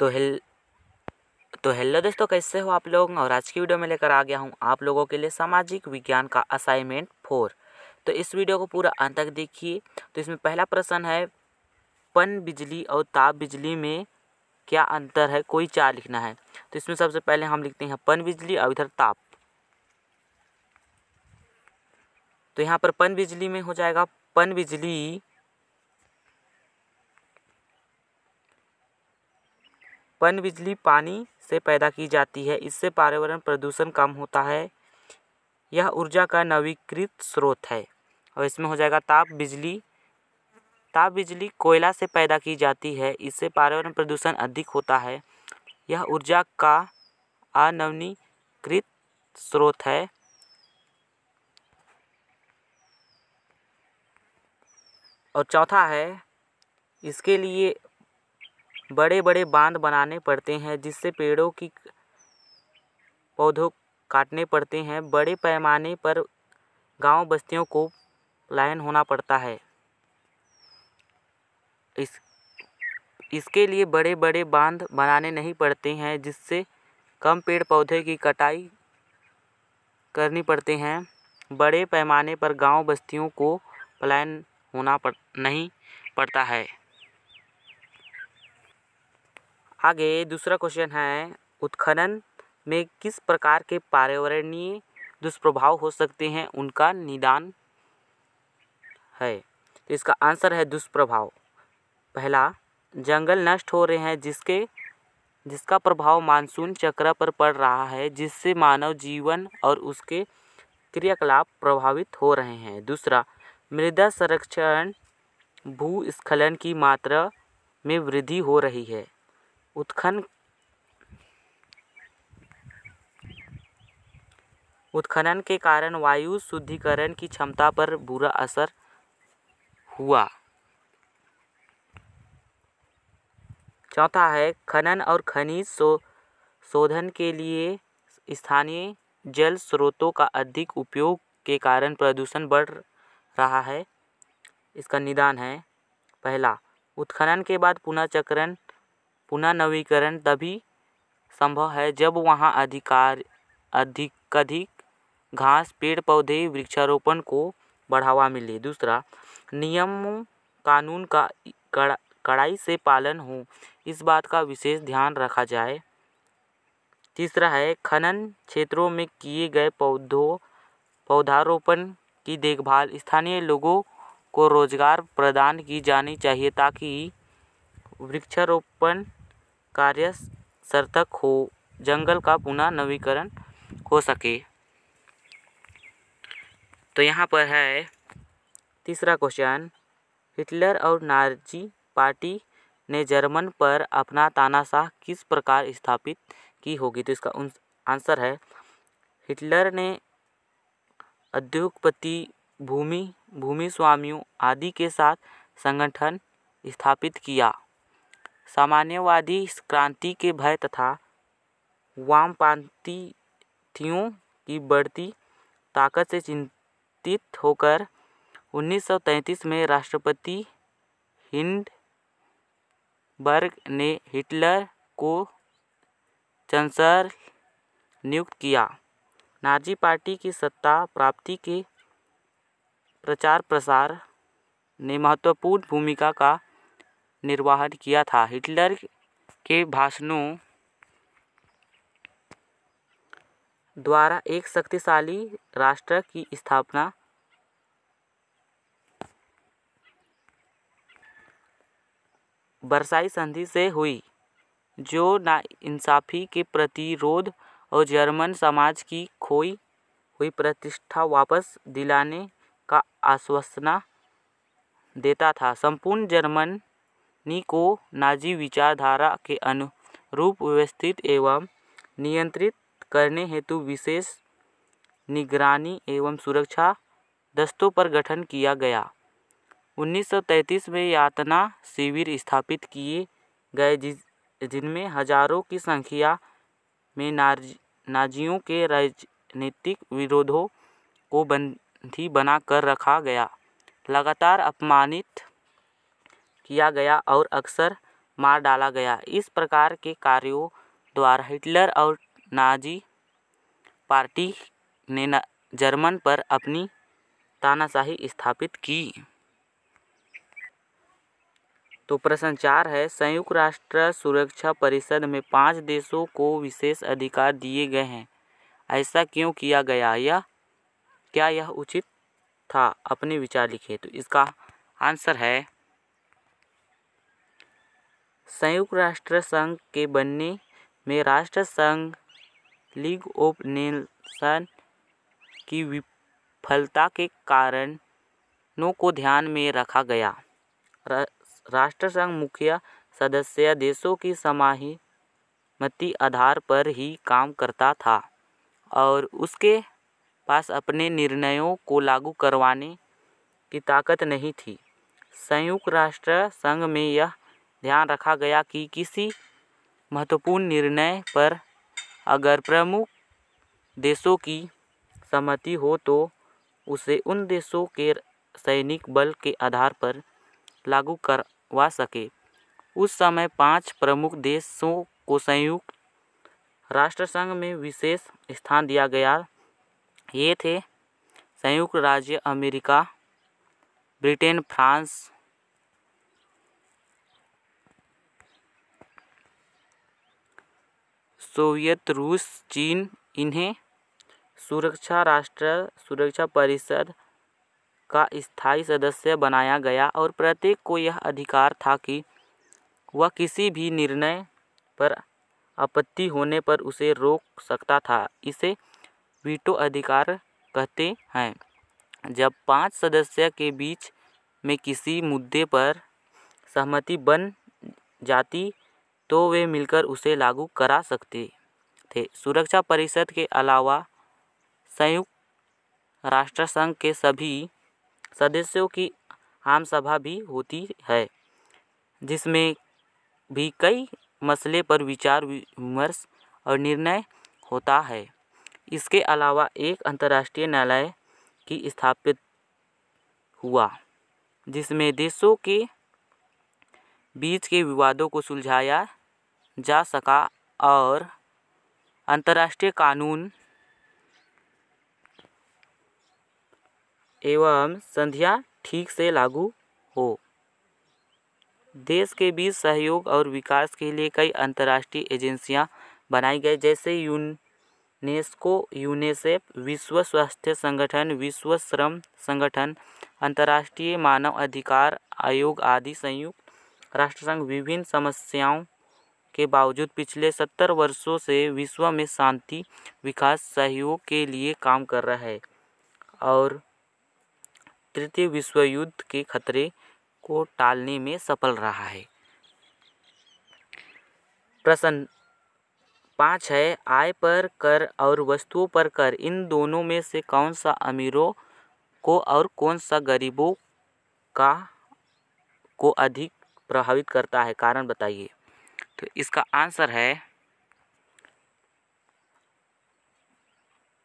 तो हेलो दोस्तों, कैसे हो आप लोग। और आज की वीडियो में लेकर आ गया हूँ आप लोगों के लिए सामाजिक विज्ञान का असाइनमेंट 4। तो इस वीडियो को पूरा अंत तक देखिए। तो इसमें पहला प्रश्न है, पन बिजली और ताप बिजली में क्या अंतर है, कोई चार लिखना है। तो इसमें सबसे पहले हम लिखते हैं पन बिजली और इधर ताप। तो यहाँ पर पन बिजली में हो जाएगा, पन बिजली पानी से पैदा की जाती है, इससे पर्यावरण प्रदूषण कम होता है, यह ऊर्जा का नवीकृत स्रोत है। और इसमें हो जाएगा ताप बिजली कोयला से पैदा की जाती है, इससे पर्यावरण प्रदूषण अधिक होता है, यह ऊर्जा का अनवीनीकृत स्रोत है। और चौथा है, इसके लिए बड़े बड़े बांध बनाने पड़ते हैं, जिससे पौधों काटने पड़ते हैं, बड़े पैमाने पर गांव बस्तियों को पलायन होना पड़ता है। इसके लिए बड़े बड़े बांध बनाने नहीं पड़ते हैं, जिससे कम पेड़ पौधे की कटाई करनी पड़ते हैं, बड़े पैमाने पर गांव बस्तियों को पलायन होना नहीं पड़ता है। आगे दूसरा क्वेश्चन है, उत्खनन में किस प्रकार के पर्यावरणीय दुष्प्रभाव हो सकते हैं, उनका निदान है। तो इसका आंसर है दुष्प्रभाव। पहला, जंगल नष्ट हो रहे हैं, जिसका प्रभाव मानसून चक्र पर पड़ रहा है, जिससे मानव जीवन और उसके क्रियाकलाप प्रभावित हो रहे हैं। दूसरा, मृदा संरक्षण, भूस्खलन की मात्रा में वृद्धि हो रही है। उत्खनन के कारण वायु शुद्धिकरण की क्षमता पर बुरा असर हुआ। चौथा है, खनन और खनिज शोधन के लिए स्थानीय जल स्रोतों का अधिक उपयोग के कारण प्रदूषण बढ़ रहा है। इसका निदान है, पहला, उत्खनन के बाद पुनः नवीकरण तभी संभव है जब वहां अधिक घास, पेड़ पौधे, वृक्षारोपण को बढ़ावा मिले। दूसरा, नियम कानून का कड़ाई से पालन हो, इस बात का विशेष ध्यान रखा जाए। तीसरा है, खनन क्षेत्रों में किए गए पौधारोपण की देखभाल स्थानीय लोगों को रोजगार प्रदान की जानी चाहिए, ताकि वृक्षारोपण कार्य सार्थक हो, जंगल का पुनः नवीकरण हो सके। तो यहाँ पर है तीसरा क्वेश्चन, हिटलर और नाजी पार्टी ने जर्मन पर अपना तानाशाह किस प्रकार स्थापित की होगी। तो इसका आंसर है, हिटलर ने उद्योगपति, भूमि स्वामियों आदि के साथ संगठन स्थापित किया, साम्यवादी क्रांति के भय तथा वामपंथियों की बढ़ती ताकत से चिंतित होकर 1933 में राष्ट्रपति हिंडनबर्ग ने हिटलर को चांसलर नियुक्त किया। नाजी पार्टी की सत्ता प्राप्ति के प्रचार प्रसार ने महत्वपूर्ण भूमिका का निर्वहन किया था। हिटलर के भाषणों द्वारा एक शक्तिशाली राष्ट्र की स्थापना वर्साई संधि से हुई, जो नाइंसाफी के प्रतिरोध और जर्मन समाज की खोई हुई प्रतिष्ठा वापस दिलाने का आश्वासन देता था। संपूर्ण जर्मनी को नाजी विचारधारा के अनुरूप व्यवस्थित एवं नियंत्रित करने हेतु विशेष निगरानी एवं सुरक्षा दस्तों पर गठन किया गया। 1933 में यातना शिविर स्थापित किए गए, जिनमें हजारों की संख्या में नाजियों के राजनीतिक विरोधियों को बंदी बना कर रखा गया, लगातार अपमानित किया गया और अक्सर मार डाला गया। इस प्रकार के कार्यों द्वारा हिटलर और नाजी पार्टी ने जर्मन पर अपनी तानाशाही स्थापित की। तो प्रश्न 4 है, संयुक्त राष्ट्र सुरक्षा परिषद में 5 देशों को विशेष अधिकार दिए गए हैं, ऐसा क्यों किया गया? क्या यह उचित था? अपने विचार लिखिए। तो इसका आंसर है, संयुक्त राष्ट्र संघ के बनने में राष्ट्र संघ लीग ऑफ नेशन की विफलता के कारणों को ध्यान में रखा गया। राष्ट्रसंघ मुख्य सदस्य देशों की सहमति आधार पर ही काम करता था और उसके पास अपने निर्णयों को लागू करवाने की ताकत नहीं थी। संयुक्त राष्ट्र संघ में यह ध्यान रखा गया कि किसी महत्वपूर्ण निर्णय पर अगर प्रमुख देशों की सहमति हो तो उसे उन देशों के सैनिक बल के आधार पर लागू करवा सके। उस समय 5 प्रमुख देशों को संयुक्त राष्ट्र संघ में विशेष स्थान दिया गया। ये थे संयुक्त राज्य अमेरिका, ब्रिटेन, फ्रांस, सोवियत रूस, चीन। इन्हें सुरक्षा परिषद का स्थायी सदस्य बनाया गया और प्रत्येक को यह अधिकार था कि वह किसी भी निर्णय पर आपत्ति होने पर उसे रोक सकता था। इसे वीटो अधिकार कहते हैं। जब 5 सदस्य के बीच में किसी मुद्दे पर सहमति बन जाती तो वे मिलकर उसे लागू करा सकते थे। सुरक्षा परिषद के अलावा संयुक्त राष्ट्र संघ के सभी सदस्यों की आम सभा भी होती है, जिसमें भी कई मसले पर विचार विमर्श और निर्णय होता है। इसके अलावा एक अंतर्राष्ट्रीय न्यायालय की स्थापित हुआ, जिसमें देशों के बीच के विवादों को सुलझाया जा सका और अंतर्राष्ट्रीय कानून एवं संधियां ठीक से लागू हो। देश के बीच सहयोग और विकास के लिए कई अंतर्राष्ट्रीय एजेंसियां बनाई गई, जैसे यूनेस्को, यूनिसेफ, विश्व स्वास्थ्य संगठन, विश्व श्रम संगठन, अंतर्राष्ट्रीय मानव अधिकार आयोग आदि। संयुक्त राष्ट्र संघ विभिन्न समस्याओं के बावजूद पिछले 70 वर्षों से विश्व में शांति, विकास, सहयोग के लिए काम कर रहा है और तृतीय विश्व युद्ध के खतरे को टालने में सफल रहा है। प्रश्न 5 है, आय पर कर और वस्तुओं पर कर, इन दोनों में से कौन सा अमीरों को और कौन सा गरीबों को अधिक प्रभावित करता है? कारण बताइए। तो इसका आंसर है,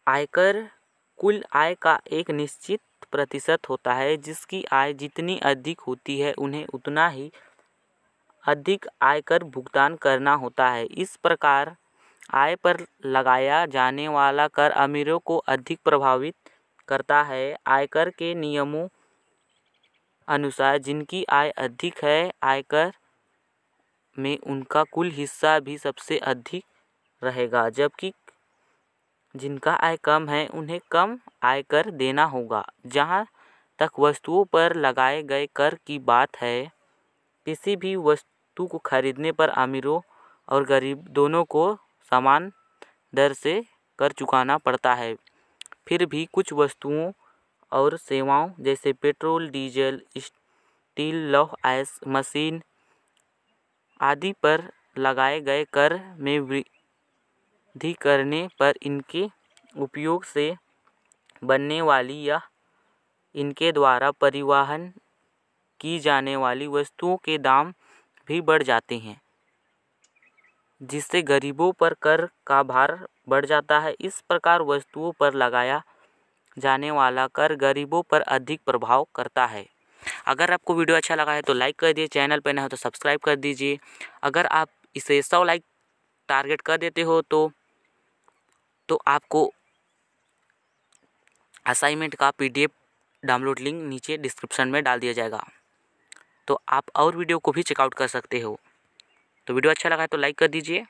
आयकर कुल आय का एक निश्चित प्रतिशत होता है। जिसकी आय जितनी अधिक होती है उन्हें उतना ही अधिक आयकर भुगतान करना होता है। इस प्रकार आय पर लगाया जाने वाला कर अमीरों को अधिक प्रभावित करता है। आयकर के नियमों अनुसार जिनकी आय अधिक है, आयकर में उनका कुल हिस्सा भी सबसे अधिक रहेगा, जबकि जिनका आय कम है उन्हें कम आयकर देना होगा। जहाँ तक वस्तुओं पर लगाए गए कर की बात है, किसी भी वस्तु को खरीदने पर अमीरों और गरीब दोनों को समान दर से कर चुकाना पड़ता है। फिर भी कुछ वस्तुओं और सेवाओं जैसे पेट्रोल, डीजल, स्टील, लौह अयस्क, मशीन आदि पर लगाए गए कर में वृद्धि करने पर इनके उपयोग से बनने वाली या इनके द्वारा परिवहन की जाने वाली वस्तुओं के दाम भी बढ़ जाते हैं, जिससे गरीबों पर कर का भार बढ़ जाता है। इस प्रकार वस्तुओं पर लगाया जाने वाला कर गरीबों पर अधिक प्रभाव करता है। अगर आपको वीडियो अच्छा लगा है तो लाइक कर दीजिए, चैनल पर नया हो तो सब्सक्राइब कर दीजिए। अगर आप इसे 100 लाइक टारगेट कर देते हो तो आपको असाइनमेंट का PDF डाउनलोड लिंक नीचे डिस्क्रिप्शन में डाल दिया जाएगा, तो आप और वीडियो को भी चेकआउट कर सकते हो। तो वीडियो अच्छा लगा है तो लाइक कर दीजिए।